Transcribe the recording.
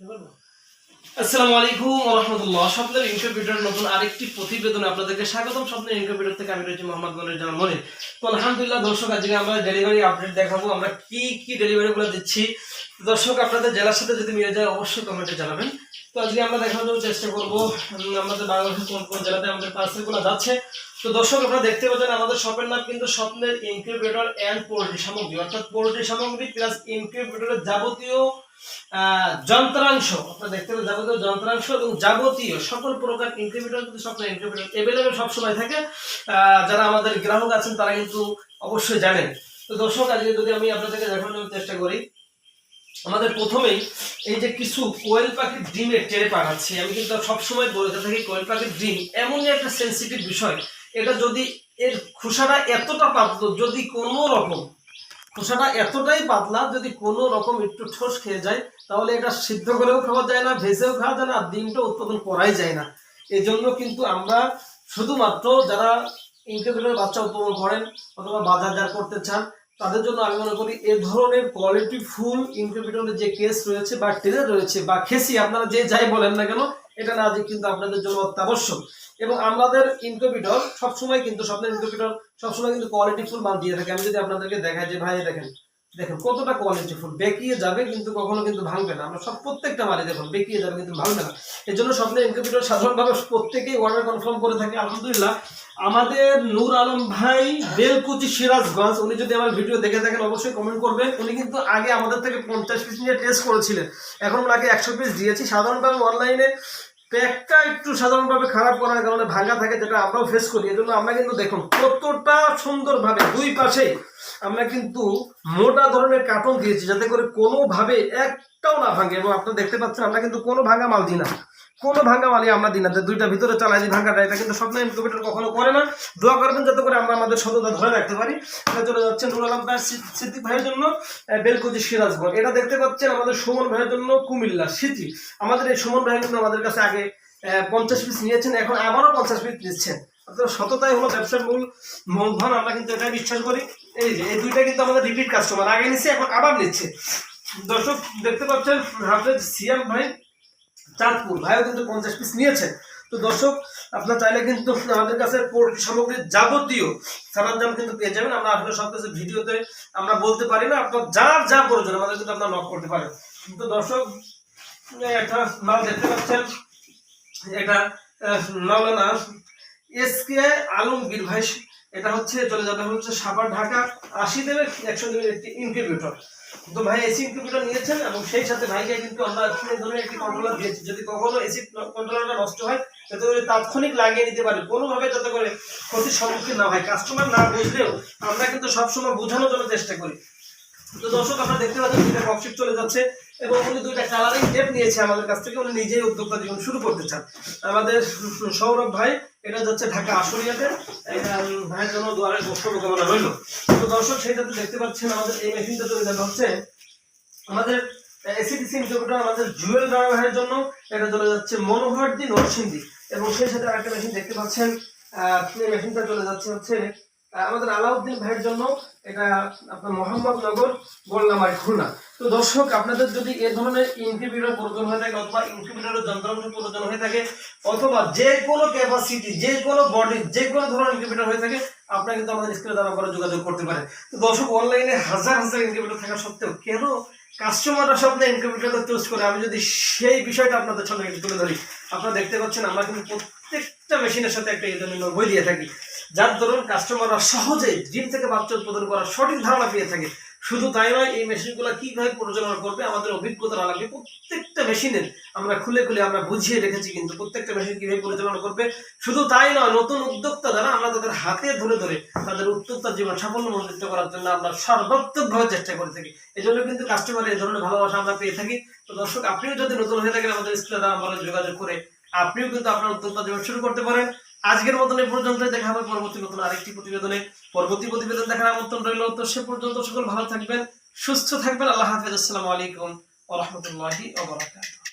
আসসালামু আলাইকুম ওয়া রাহমাতুল্লাহ। স্বপ্নের ইনকিউবেটর নতুন আরেকটি প্রতিবেদনে আপনাদেরকে স্বাগতম। স্বপ্নের ইনকিউবেটর থেকে আমি রয়েছি মোহাম্মদ মনির জামান মনির। তো আলহামদুলিল্লাহ দর্শক, আজকে আমরা ডেলিভারি আপডেট দেখাবো, আমরা কি ডেলিভারিগুলো দিচ্ছি। দর্শক, আপনাদের জেলার সাথে যদি মিলে যায় অবশ্যই কমেন্টে জানাবেন। তো আজকে আমরা দেখানোর চেষ্টা করবো আমাদের বাংলাদেশের কোন কোন জেলাতে আমাদের পার্সেলগুলো যাচ্ছে। তো দর্শক, আপনারা দেখতে পাচ্ছেন আমাদের শপের নাম কিন্তু স্বপ্নের ইনকিউবেটর এন্ড পোল্ট্রি সামগ্রী, অর্থাৎ পোল্ট্রি সামগ্রী প্লাস ইনকিউবেটরের যাবতীয় যন্ত্রাংশ। আপনারা দেখতে পাবেন যাবতীয় যন্ত্রাংশ এবং যাবতীয় সকল প্রকার ইনকিউবেটর কিন্তু স্বপ্নের ইনকিউবেটর অ্যাভেলেবেল সবসময় থাকে। যারা আমাদের গ্রাহক আছেন তারা কিন্তু অবশ্যই জানেন। তো দর্শক, আজকে যদি আমি আপনাদেরকে দেখানোর চেষ্টা করি, আমাদের প্রথমেই এই যে কিছু কোয়েল পাখির ডিমের ট্রে পাঠাচ্ছি। আমি কিন্তু সবসময় বলতে থাকি কোয়েল পাখির ডিম এমনই একটা সেন্সিটিভ বিষয়, এটা যদি এর খোসাটা এতটা পাতলা, যদি কোনো রকম খোসাটা এতটাই পাতলা, যদি কোনো রকম একটু ঠোস খেয়ে যায় তাহলে এটা সিদ্ধ করেও খাওয়া যায় না, ভেজেও খাওয়া যায় না, আর ডিমটা উৎপাদন করাই যায় না। এই জন্য কিন্তু আমরা শুধুমাত্র যারা ইনকিউবেটরের বাচ্চা উৎপাদন করেন অথবা বাজারজাত করতে চান তাদের জন্য আমি মনে করি এ ধরনের কোয়ালিটি ফুল ইনকিউবেটরের যে কেস রয়েছে বা ট্রে রয়েছে বা খেসি, আপনারা যে যাই বলেন না কেন, এটা না কিন্তু আপনাদের জন্য অত্যাবশ্যক। এবং আমাদের ইনকিউবেটর সবসময় কিন্তু স্বপ্নের ইনকিউবেটর সবসময় কিন্তু কোয়ালিটি ফুল মাল দিয়ে থাকে। আমি যদি আপনাদেরকে দেখাই যে ভাই দেখেন দেখেন কতটা কোয়ালিটি ফুল, বেঁকিয়ে যাবে কিন্তু কখনো কিন্তু ভাঙবে না। আমরা সব প্রত্যেকটা মালে দেখুন বেঁকিয়ে যাবে কিন্তু ভাঙবে না। এই জন্য স্বপ্নের ইনকিউবেটর সাধারণভাবে প্রত্যেকেই অর্ডার কনফার্ম করে থাকে। আলহামদুলিল্লাহ, আমাদের নূর আলম ভাই বেলকুচি সিরাজগঞ্জ, উনি যদি আমার ভিডিও দেখে থাকেন অবশ্যই কমেন্ট করবেন। উনি কিন্তু আগে আমাদের থেকে 50 পিস নিয়ে টেস্ট করেছিলেন, এখন ওনাকে 100 পিস দিয়েছি। সাধারণভাবে অনলাইনে প্যাকটা একটু সাধারণভাবে খারাপ করার কারণে ভাঙা থাকে, যেটা আমরাও ফেস করি। এই জন্য আমরা কিন্তু দেখুন কতটা সুন্দরভাবে দুই পাশে আমরা কিন্তু মোটা ধরনের কার্টন দিয়েছি, যাতে করে কোনোভাবে একটাও না ভাঙে। এবং আপনারা দেখতে পাচ্ছেন আমরা কিন্তু কোনো ভাঙা মাল দিই না, কোনো ভাঙা মালই আমরা দিই না। দুইটা ভিতরে চালাই দিই ভাঙাটা, এটা কিন্তু স্বপ্নের ইনকিউবেটর কখনো করে না। দোয়া করবেন যাতে করে আমরা আমাদের সততা ধরে রাখতে পারি। এটা চলে যাচ্ছে নুর আলম ভাই সিদ্দিক ভাইয়ের জন্য বেলকুচি সিরাজগঞ্জ। এটা দেখতে পাচ্ছেন আমাদের সুমন ভাইয়ের জন্য কুমিল্লা সিটি। আমাদের এই সুমন ভাই কিন্তু আমাদের কাছে আগে 50 পিস নিয়েছেন, এখন আবারও 50 পিস নিচ্ছেন। অর্থাৎ সততাই হলো ব্যবসার মূলধন, আমরা কিন্তু এটাই বিশ্বাস করি। এই যে এই দুইটা কিন্তু আমাদের রিপিট কাস্টমার, আগে নিচ্ছে এখন আবার নিচ্ছে। দর্শক দেখতে পাচ্ছেন হাফেজ সিয়াম ভাই চাঁদপুর ভাইও কিন্তু 50 পিস নিয়েছে। তো দর্শক, আপনার চাইলে কিন্তু আমাদের কাছে পোল্ট্রি সামগ্রীর যাবতীয় সরঞ্জাম কিন্তু পেয়ে যাবেন। আমরা আসলে সব কিছু ভিডিওতে আমরা বলতে পারি না, আপনার যার যা প্রয়োজন আমাদের কিন্তু আপনার নক করতে পারেন। তো দর্শক, একটা মাল দেখতে পাচ্ছেন, এটা মাওলানা এসকে আলমগীর ভাই, এটা হচ্ছে চলে যাবে হচ্ছে সাভার ঢাকা 80 দেবের 100 দেবের একটি ইনকিউবেটর। তো ভাই এসি ইনকিউবেটর নিয়েছেন এবং সেই সাথে ভাইকে কিন্তু আমরা এই ধরনের একটি কন্ট্রোলার দিয়েছি। যদি কখনো এসি কন্ট্রোলারটা নষ্ট হয় যাতে করে তাৎক্ষণিক লাগিয়ে নিতে পারে, কোনোভাবে যাতে করে ক্ষতির সম্মুখীন না হয়। কাস্টমার না বুঝলেও আমরা কিন্তু সবসময় বোঝানোর জন্য চেষ্টা করি। তো দর্শক, আপনারা দেখতে পাচ্ছেন দুইটা বক্সিট চলে যাচ্ছে এবং উনি দুইটা কালারিং টেপ নিয়েছে আমাদের কাছ থেকে। উনি নিজেই উদ্যোক্তা জীবন শুরু করতে চান। আমাদের সৌরভ ভাই, এটা যাচ্ছে ঢাকা আশুলিয়াতে, ভাইয়ের জন্য দুয়ারের শুভকামনা রইল। তো দর্শক, সেইটাতে দেখতে পাচ্ছেন আমাদের এই মেশিনটা চলে যাবে হচ্ছে আমাদের এসিডিসি ইনকিউবেটর আমাদের জুয়েল রানা ভাইয়ের জন্য, এটা চলে যাচ্ছে মনোহরদি নরসিংদী। এবং সেই সাথে আরেকটা মেশিন দেখতে পাচ্ছেন, মেশিনটা চলে যাচ্ছে হচ্ছে আমাদের আলাউদ্দিন ভাইয়ের জন্য, এটা আপনার মোহাম্মদনগর গোলনামারি খুলনা। তো দর্শক, আপনাদের যদি এ ধরনের ইনকিউবেটর প্রয়োজন হয়ে থাকে অথবা ইনকিউবেটরের যন্ত্রাংশ প্রয়োজন হয়ে থাকে অথবা যে কোনো ক্যাপাসিটি যে কোনো বডি যে কোনো ধরনের ইনকিউবেটর হয়ে থাকে, আপনারা কিন্তু আমাদের স্ক্রিনে দেওয়া নাম্বারে যোগাযোগ করতে পারেন। তো দর্শক, অনলাইনে হাজার হাজার ইনকিউবেটর থাকা সত্ত্বেও কেন কাস্টমাররা স্বপ্নে ইনকিউবেটরটা চুজ করে, আমি যদি সেই বিষয়টা আপনাদের সামনে তুলে ধরি। আপনারা দেখতে পাচ্ছেন আমরা কিন্তু প্রত্যেকটা মেশিনের সাথে একটা ইউজার বই দিয়ে থাকি, যার দরুন কাস্টমাররা সহজেই ডিম থেকে বাচ্চা উৎপাদন করার সঠিক ধারণা পেয়ে থাকে। শুধু তাই নয়, এই মেশিনগুলো কিভাবে পরিচালনা করবে আমাদের অভিজ্ঞতা লাগবে। প্রত্যেকটা মেশিনের আমরা খুলে আমরা বুঝিয়ে রেখেছি, কিন্তু প্রত্যেকটা মেশিন কিভাবে পরিচালনা করবে। শুধু তাই নয়, নতুন উদ্যোক্তা যারা, আমরা তাদের হাতে ধরে তাদের উদ্যোক্তা জীবন সাফল্যমণ্ডিত করার জন্য আমরা সর্বাত্মকভাবে চেষ্টা করে থাকি। এই জন্য কিন্তু কাস্টমারের এই ধরনের ভালোবাসা আমরা পেয়ে থাকি। তো দর্শক, আপনিও যদি নতুন হয়ে থাকেন আমাদের স্ক্রিনে দেওয়া নাম্বারে যোগাযোগ করে আপনিও কিন্তু আপনার উদ্যোক্তা জীবন শুরু করতে পারেন। আজকের মতন এই পর্যন্ত, দেখা হবে পরবর্তী নতুন আরেকটি প্রতিবেদনে। পরবর্তী প্রতিবেদন দেখার আমন্ত্রণ রইল। তো সে পর্যন্ত সকল ভালো থাকবেন, সুস্থ থাকবেন। আল্লাহ হাফেজ। আসসালামু আলাইকুম ওয়া রাহমাতুল্লাহি ওয়া বারাকাতুহু।